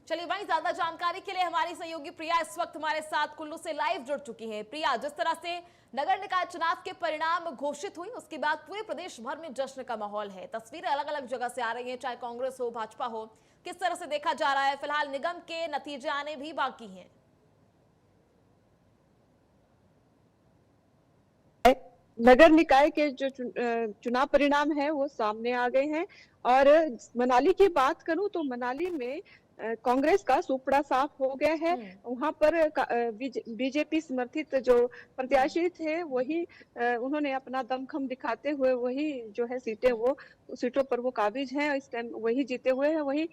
चलिए वहीं ज्यादा जानकारी के लिए हमारी सहयोगी प्रिया इस वक्त हमारे साथ कुल्लू से लाइव जुड़ चुकी हैं। प्रिया, जिस तरह से नगर निकाय चुनाव के परिणाम घोषित हुई उसके बाद पूरे प्रदेश भर में जश्न का माहौल है। तस्वीरें अलग अलग जगह से आ रही हैं, चाहे कांग्रेस हो भाजपा हो, किस तरह से देखा जा रहा है? फिलहाल निगम के नतीजे आने भी बाकी हैं। नगर निकाय के जो चुनाव परिणाम है वो सामने आ गए हैं। और मनाली की बात करूं तो मनाली में कांग्रेस का सुपड़ा साफ हो गया है। वहां पर बीजेपी समर्थित जो प्रत्याशी थे वही उन्होंने अपना दमखम दिखाते हुए वही जो है सीटों पर वो काबिज हैं, इस टाइम वही जीते हुए हैं। वही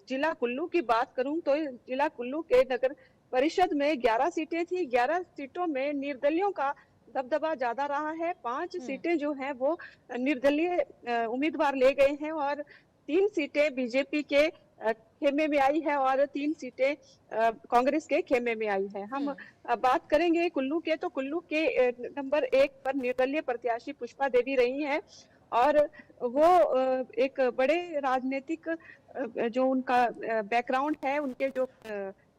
जिला कुल्लू की बात करूं तो जिला कुल्लू के नगर परिषद में 11 सीटें थी। 11 सीटों में निर्दलियों का दबदबा ज्यादा रहा है। 5 सीटें जो हैं वो निर्दलीय उम्मीदवार ले गए हैं और 3 सीटें बीजेपी के खेमे में आई है और 3 सीटें कांग्रेस के खेमे में आई है। हम बात करेंगे कुल्लू के, तो कुल्लू के नंबर 1 पर निर्दलीय प्रत्याशी पुष्पा देवी रही हैं और वो एक बड़े राजनीतिक जो उनका बैकग्राउंड है, उनके जो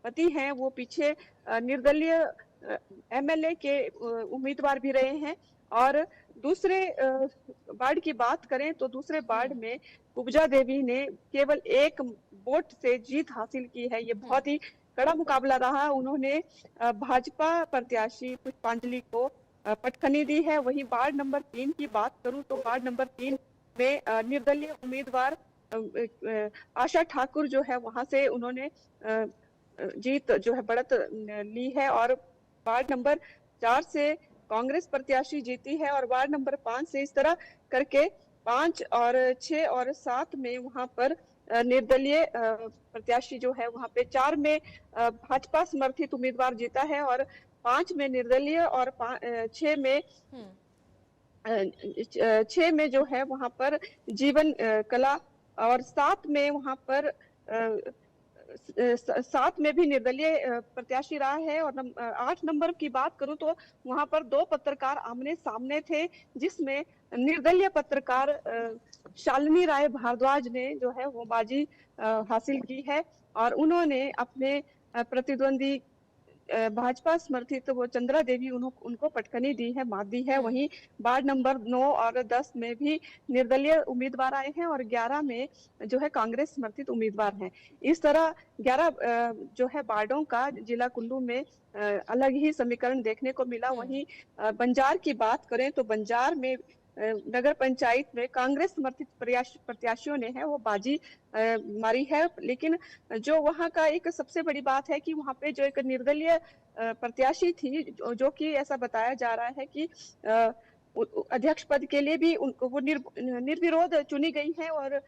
पति हैं वो पीछे निर्दलीय एमएलए के उम्मीदवार भी रहे हैं। और दूसरे वार्ड की बात करें तो दूसरे वार्ड में कुब्जा देवी ने केवल 1 वोट से जीत हासिल की है। ये बहुत ही कड़ा मुकाबला रहा। उन्होंने भाजपा प्रत्याशी पुष्पांजलि को पटखनी दी है। वहीं वार्ड नंबर 3 की बात करूं तो वार्ड नंबर 3 में निर्दलीय उम्मीदवार आशा ठाकुर जो है वहां से उन्होंने जीत जो है बढ़त ली है। और वार्ड नंबर 4 से कांग्रेस प्रत्याशी जीती है और वार्ड नंबर 5 से इस तरह करके 5 और 6 और 7 में वहां पर निर्दलीय प्रत्याशी जो है वहां पे 4 में भाजपा समर्थित उम्मीदवार जीता है और 5 में निर्दलीय और 6 में जो है वहां पर जीवन कला और 7 में वहां पर 7 में भी निर्दलीय प्रत्याशी रहा है। और 8 नंबर की बात करूं तो वहां पर 2 पत्रकार आमने सामने थे, जिसमें निर्दलीय पत्रकार शालिनी राय भारद्वाज ने जो है वो बाजी हासिल की है और उन्होंने अपने प्रतिद्वंदी भाजपा समर्थित वो चंद्रा देवी उनको पटखनी दी है, मात दी है। वहीं वार्ड नंबर 9 और 10 में भी निर्दलीय उम्मीदवार आए हैं और 11 में जो है कांग्रेस समर्थित उम्मीदवार हैं। इस तरह 11 जो है वार्डों का जिला कुल्लू में अलग ही समीकरण देखने को मिला। वहीं बंजार की बात करें तो बंजार में नगर पंचायत में कांग्रेस समर्थित प्रत्याशियों ने है वो बाजी मारी है। लेकिन जो वहां का एक सबसे बड़ी बात है कि वहां पे जो एक निर्दलीय प्रत्याशी थी जो कि ऐसा बताया जा रहा है कि अध्यक्ष पद के लिए भी उनको वो निर्विरोध चुनी गई है और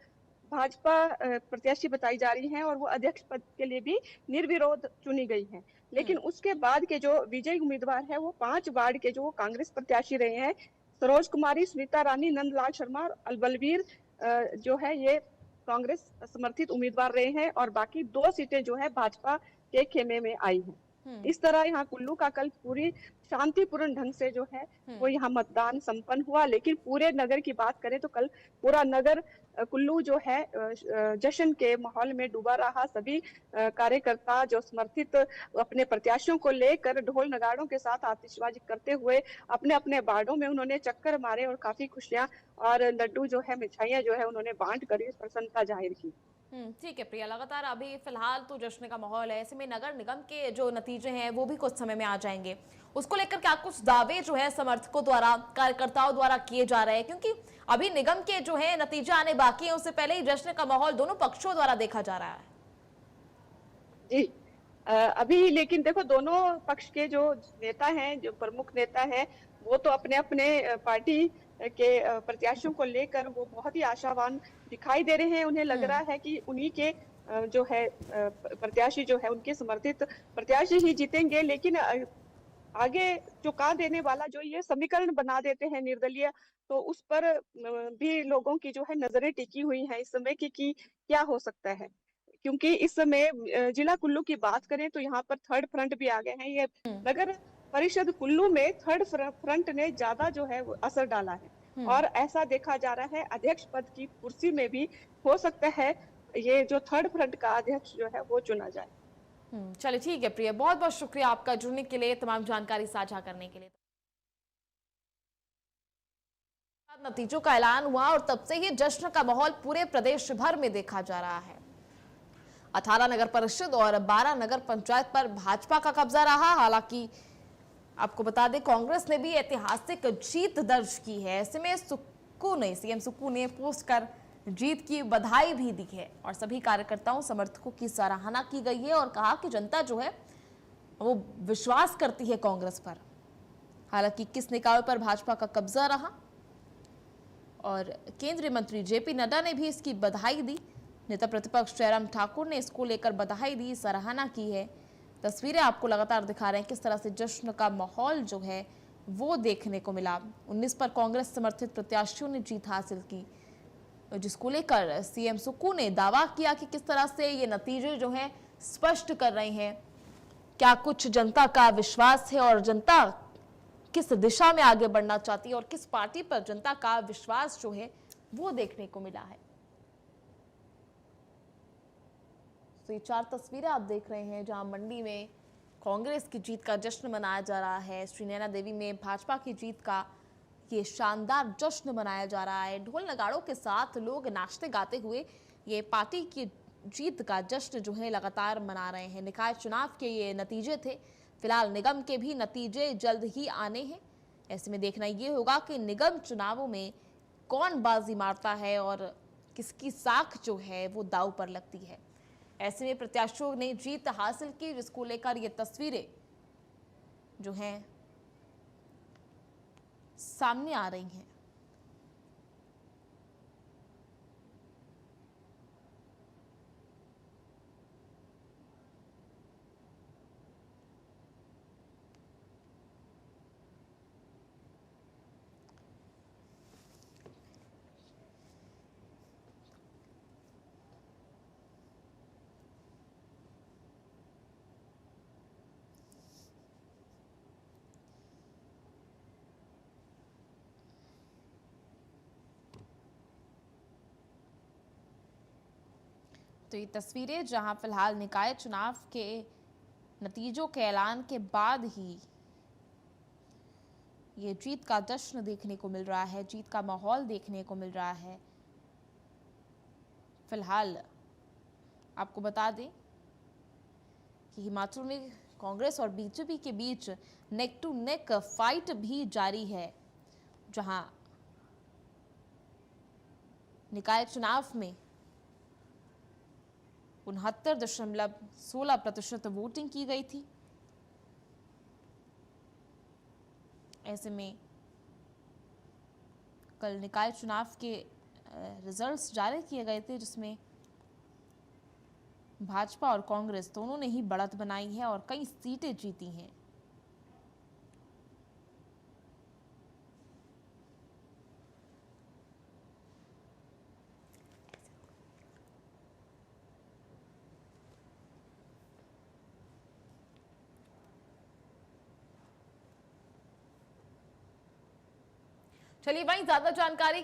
भाजपा प्रत्याशी बताई जा रही हैं और वो अध्यक्ष पद के लिए भी निर्विरोध चुनी गई हैं। लेकिन उसके बाद के जो विजयी उम्मीदवार है वो 5 वार्ड के जो कांग्रेस प्रत्याशी रहे हैं, सरोज कुमारी, स्मिता रानी, नंदलाल शर्मा और बलवीर जो है ये कांग्रेस समर्थित उम्मीदवार रहे हैं और बाकी 2 सीटें जो है भाजपा के खेमे में आई हैं। इस तरह यहाँ कुल्लू का कल पूरी शांतिपूर्ण ढंग से जो है वो यहाँ मतदान संपन्न हुआ। लेकिन पूरे नगर की बात करें तो कल पूरा नगर कुल्लू जो है जश्न के माहौल में डूबा रहा। सभी कार्यकर्ता जो समर्थित अपने प्रत्याशियों को लेकर ढोल नगाड़ों के साथ आतिशबाजी करते हुए अपने अपने वार्डों में उन्होंने चक्कर मारे और काफी खुशियां और लड्डू जो है, मिठाइयां जो है उन्होंने बांट कर इस प्रसन्नता जाहिर की। ठीक है प्रिया, लगातार अभी फिलहाल तो जश्न का माहौल है, ऐसे में नगर निगम के जो नतीजे हैं वो भी कुछ समय में आ जाएंगे। उसको लेकर क्या कुछ दावे जो है समर्थकों द्वारा, कार्यकर्ताओं द्वारा किए जा रहे हैं? क्योंकि अभी निगम के जो है नतीजे आने बाकी हैं, उससे पहले ही जश्न का माहौल दोनों पक्षों द्वारा देखा जा रहा है। जी अभी लेकिन देखो दोनों पक्ष के जो नेता हैं, जो प्रमुख नेता हैं, वो तो अपने अपने पार्टी के प्रत्याशियों को लेकर वो बहुत ही आशावान दिखाई दे रहे हैं। उन्हें लग रहा है कि उन्हीं के जो है प्रत्याशी जो है उनके समर्थित प्रत्याशी ही जीतेंगे। लेकिन आगे चुका देने वाला जो ये समीकरण बना देते हैं निर्दलीय, तो उस पर भी लोगों की जो है नजरें टिकी हुई हैं इस समय की क्या हो सकता है। क्योंकि इस समय जिला कुल्लू की बात करें तो यहाँ पर थर्ड फ्रंट भी आ गए हैं। ये नगर परिषद कुल्लू में थर्ड फ्रंट ने ज्यादा जो है असर डाला है और ऐसा देखा जा रहा है अध्यक्ष पद की कुर्सी में भी हो सकता है ये जो थर्ड फ्रंट का अध्यक्ष जो है वो चुना जाए। चलिए ठीक है प्रिया, बहुत बहुत शुक्रिया आपका जुड़ने के लिए, तमाम जानकारी साझा करने के लिए। नतीजों का ऐलान हुआ और तब से ही जश्न का माहौल पूरे प्रदेश भर में देखा जा रहा है। 18 नगर परिषद और 12 नगर पंचायत पर भाजपा का कब्जा रहा। हालांकि आपको बता दें, कांग्रेस ने भी ऐतिहासिक जीत दर्ज की है। ऐसे में सीएम सुक्कू ने पोस्ट कर जीत की बधाई भी दी है और सभी कार्यकर्ताओं समर्थकों की सराहना की गई है और कहा कि जनता जो है वो विश्वास करती है कांग्रेस पर। हालांकि किस निकाय पर भाजपा का कब्जा रहा और केंद्रीय मंत्री जेपी नड्डा ने भी इसकी बधाई दी। नेता प्रतिपक्ष जयराम ठाकुर ने इसको लेकर बधाई दी, सराहना की है। तस्वीरें आपको लगातार दिखा रहे हैं किस तरह से जश्न का माहौल जो है वो देखने को मिला। 19 पर कांग्रेस समर्थित प्रत्याशियों ने जीत हासिल की, जिसको लेकर सीएम सुक्कू ने दावा किया कि किस तरह से ये नतीजे जो हैं स्पष्ट कर रहे हैं क्या कुछ जनता का विश्वास है और जनता किस दिशा में आगे बढ़ना चाहती है और किस पार्टी पर जनता का विश्वास जो है वो देखने को मिला है। तो ये 4 तस्वीरें आप देख रहे हैं जहां मंडी में कांग्रेस की जीत का जश्न मनाया जा रहा है। श्री नैना देवी में भाजपा की जीत का ये शानदार जश्न मनाया जा रहा है। ढोल नगाड़ों के साथ लोग नाचते गाते हुए ये पार्टी की जीत का जश्न जो है लगातार मना रहे हैं। निकाय चुनाव के ये नतीजे थे। फिलहाल निगम के भी नतीजे जल्द ही आने हैं। ऐसे में देखना ये होगा कि निगम चुनावों में कौन बाजी मारता है और किसकी साख जो है वो दांव पर लगती है। ऐसे में प्रत्याशियों ने जीत हासिल की, जिसको लेकर ये तस्वीरें जो हैं सामने आ रही हैं। तो ये तस्वीरें जहां फिलहाल निकाय चुनाव के नतीजों के ऐलान के बाद ही ये जीत का जश्न देखने को मिल रहा है, जीत का माहौल देखने को मिल रहा है। फिलहाल आपको बता दें कि हिमाचल में कांग्रेस और बीजेपी के बीच नेक टू नेक फाइट भी जारी है, जहां निकाय चुनाव में 69.16% वोटिंग की गई थी। ऐसे में कल निकाय चुनाव के रिजल्ट्स जारी किए गए थे, जिसमें भाजपा और कांग्रेस दोनों ने ही बढ़त बनाई है और कई सीटें जीती हैं। चलिए वहीं ज्यादा जानकारी के